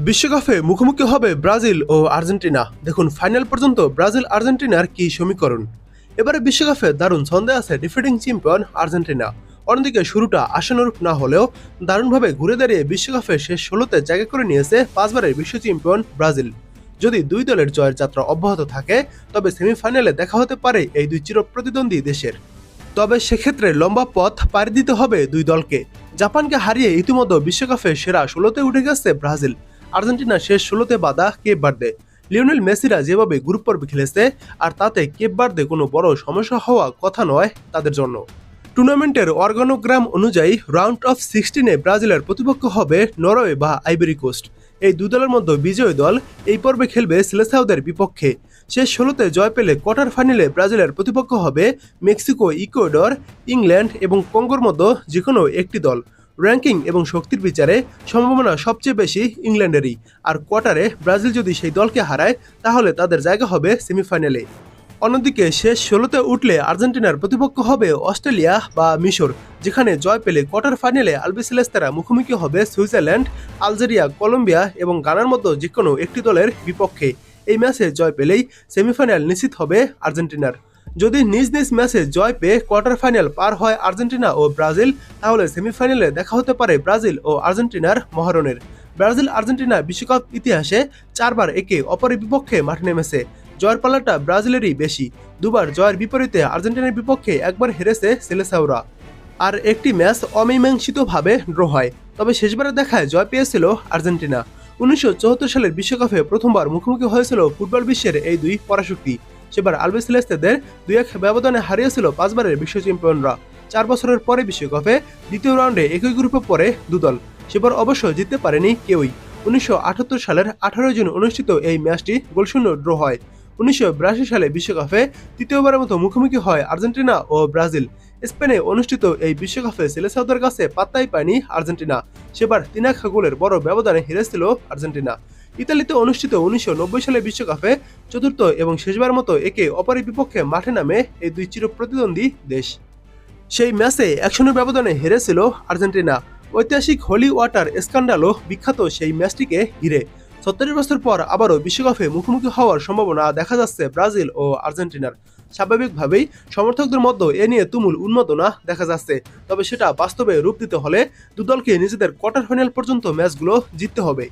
বিশ্বকাপে মুখোমুখি হবে ব্রাজিল ও আর্জেন্টিনা। দেখুন ফাইনাল পর্যন্ত ব্রাজিল আর্জেন্টিনার কি সমীকরণ। এবারে বিশ্বকাপে দারুণ ছন্দে আছে ডিফেন্ডিং চ্যাম্পিয়ন আর্জেন্টিনা। অন্যদিকে শুরুটা আশানুরূপ না হলেও দারুণভাবে ঘুরে দাঁড়িয়ে বিশ্বকাপে শেষ 16তে জায়গা করে নিয়েছে 5বারের বিশ্ব চ্যাম্পিয়ন ব্রাজিল। যদি দুই দলের জয়ের যাত্রা অব্যাহত থাকে তবে সেমিফাইনালে দেখা হতে পারে এই দুই চিরপ্রতিদ্বন্দ্বী দেশের। তবে সেক্ষেত্রে লম্বা পথ পাড়ি দিতে হবে দুই দলকে। জাপানকে হারিয়ে ইতিমধ্যে বিশ্বকাপে সেরা 16তে উঠে গেছে ব্রাজিল। আর্জেন্টিনা শেষ 16তে বাধা কেপ বার্দে। লিওনেল মেসিরা যেভাবে গ্রুপ পর্বে খেলেছে আর তাতে কেপ বার্দে কোনো বড় সমস্যা হওয়া কথা নয় তাদের জন্য। টুর্নামেন্টের অর্গানোগ্রাম অনুযায়ী রাউন্ড অফ 16-এ ব্রাজিলের প্রতিপক্ষ হবে নরওয়ে বা আইভরি কোস্ট। এই দুই দলের মধ্যে বিজয়ী দল এই পর্বে খেলবে সিলেসাওদের বিপক্ষে। শেষ 16তে জয় পেলে কোয়ার্টার ফাইনালে ব্রাজিলের প্রতিপক্ষ হবে মেক্সিকো, ইকুয়েডর, ইংল্যান্ড এবং কঙ্গোর মধ্যে যে কোনো একটি দল। র্যাঙ্কিং এবং শক্তির বিচারে সম্ভাবনা সবচেয়ে বেশি ইংল্যান্ডেরই। আর কোয়ার্টারে ব্রাজিল যদি সেই দলকে হারায় তাহলে তাদের জায়গা হবে সেমিফাইনালে। অন্যদিকে শেষ 16তে উঠলে আর্জেন্টিনার প্রতিপক্ষ হবে অস্ট্রেলিয়া বা মিশর, যেখানে জয় পেলে কোয়ার্টার ফাইনালে আলবিসেলেস্তারা মুখোমুখি হবে সুইজারল্যান্ড, আলজেরিয়া, কলম্বিয়া এবং গানার মতো যে কোনো একটি দলের বিপক্ষে। এই ম্যাচে জয় পেলেই সেমিফাইনাল নিশ্চিত হবে আর্জেন্টিনার। যদি নিজ নিজ ম্যাচে জয় পেয়ে কোয়ার্টার ফাইনাল পার হয় আর্জেন্টিনা ও ব্রাজিল, তাহলে সেমিফাইনালে দেখা হতে পারে ব্রাজিল ও আর্জেন্টিনার মহারণের। ব্রাজিল আর্জেন্টিনা বিশ্বকাপ ইতিহাসে 4বার একে অপরের বিপক্ষে মাঠে নেমেছে। জয়ের পাল্লাটা ব্রাজিলেরই বেশি। দুবার জয়ের বিপরীতে আর্জেন্টিনার বিপক্ষে একবার হেরেছে সেলেসাওরা। আর একটি ম্যাচ অমীমাংসিতভাবে ড্র হয়। তবে শেষবারে দেখায় জয় পেয়েছিল আর্জেন্টিনা। 1974 সালের বিশ্বকাপে প্রথমবার মুখোমুখি হয়েছিল ফুটবল বিশ্বের এই দুই পরাশক্তি। সেবার আলবিসেলেস্তাদের 2-1 ব্যবধানে হারিয়েছিল 5বারের বিশ্ব চ্যাম্পিয়নরা। 4 বছরের পরে বিশ্বকাপে দ্বিতীয় রাউন্ডে একই গ্রুপে পড়ে দুদল। সেবার অবশ্য জিততে পারেনি কেউই। 1978 সালের 18 জুন অনুষ্ঠিত এই ম্যাচটি গোলশূন্য ড্র হয়। 1982 সালে বিশ্বকাপে তৃতীয়বারের মতো মুখোমুখি হয় আর্জেন্টিনা ও ব্রাজিল। স্পেনে অনুষ্ঠিত এই বিশ্বকাপে সেলেসাওদের কাছে পাত্তাই পায়নি আর্জেন্টিনা। সেবার 3-1 গোলের বড় ব্যবধানে হেরেছিল আর্জেন্টিনা। ইতালিতে অনুষ্ঠিত 1990 সালে বিশ্বকাপে চতুর্থ এবং শেষবার মতো একে অপরের বিপক্ষে মাঠে নামে এই দুই চিরপ্রতিদ্বন্দ্বী দেশ। সেই ম্যাচে 1-0 ব্যবধানে হেরেছিল আর্জেন্টিনা। ঐতিহাসিক হোলি ওয়াটার স্ক্যান্ডালও বিখ্যাত সেই ম্যাচটিকে ঘিরে। 70 বছর পর আবারও বিশ্বকাপে মুখোমুখি হওয়ার সম্ভাবনা দেখা যাচ্ছে ব্রাজিল ও আর্জেন্টিনার। স্বাভাবিকভাবেই সমর্থকদের মধ্যে এ নিয়ে তুমুল উন্মাদনা দেখা যাচ্ছে। তবে সেটা বাস্তবে রূপ দিতে হলে দুদলকে নিজেদের কোয়ার্টার ফাইনাল পর্যন্ত ম্যাচগুলো জিততে হবে।